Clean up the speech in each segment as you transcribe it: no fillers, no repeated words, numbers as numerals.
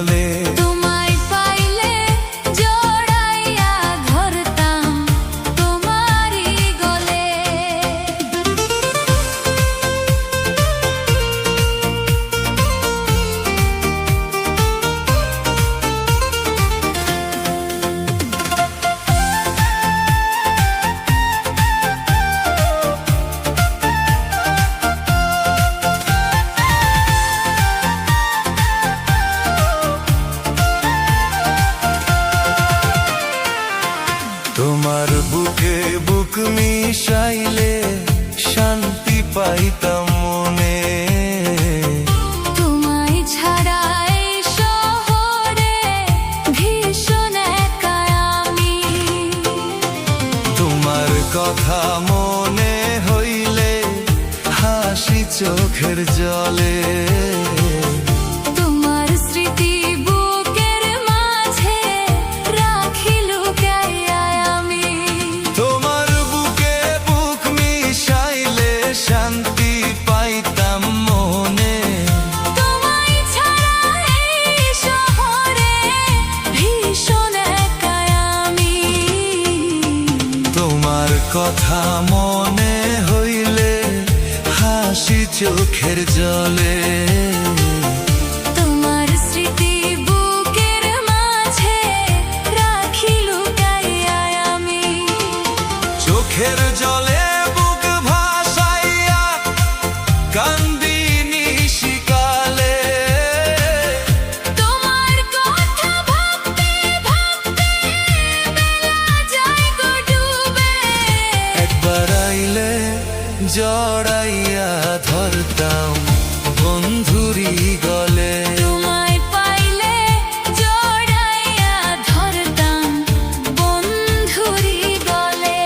গলে। তোমায় পাইলে জড়াইয়া ধরতাম তোমারই গলে। তোমার বুকে বুক মিশাইলে শান্তি পাইতাম মনে। তোমায় ছাড়া এই শহরে ভীষণ একা আমি। তোমার কথা মনে হইলে হাসি চোখের জলে। তোমার স্মৃতি বুকের মাঝে রাখি লুকাইয়া আমি। তোমার বুকে বুক মিশাইলে শান্তি পাইতাম মনে। তোমায় ছাড়া এই শহরে ভীষণ একা আমি। তোমার কথা মনে হইলে হাসি চোখের জলে। তোমার স্মৃতি বুকের মাঝে রাখি লুকাইয়া আমি। চোখের জলে বুক ভাসাইয়া কান্দি নিশিকালে। তোমার কথা ভাবতে ভাবতে বেলা যায় গো ডুবে। একবার আইলে জড়াইয়া ধরতাম বন্ধুরি গলে। তোমায় পাইলে জড়াইয়া ধরতাম বন্ধুরি গলে।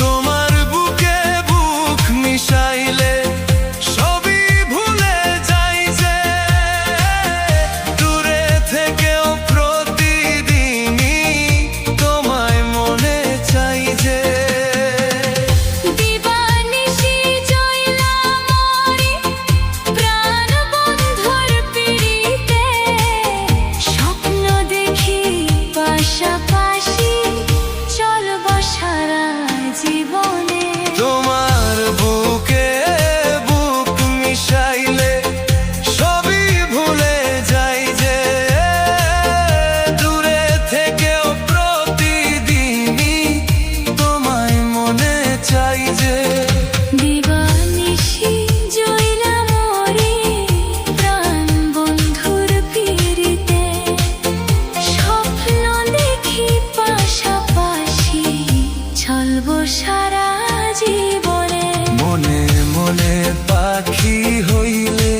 তোমার বুকে বুক মিশাইলে সবই ভুলে যাই যে। দূরে থেকেও প্রতিদিনই তোমায় মনে চাই যে। দিবানিশি জয়লা মরি প্রাণ বন্ধুর পিড়িতে। স্বপ্ন দেখি পাশাপাশি চলব সারা জীবনে। তোমার বুকে বুক মিশাইলে সবই ভুলে যাই যে। দূরে থেকেও প্রতিদিনই তোমায় মনে চাই যে। দিবানিশি জয়লা মরি প্রাণ বন্ধুর পিড়িতে। স্বপ্ন দেখি পাশাপাশি চলব সারা জীবনে। মনে মনে পাখি হইলে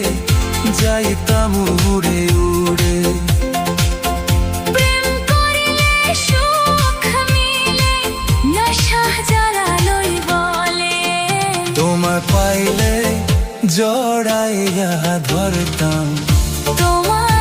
যাইতাম উড়ে উড়ে। প্রেম করিলে সুখ মিলে নেশা জ্বালালোই বলে। তোমার পাইলে জড়াইয়া ধরতাম তোমার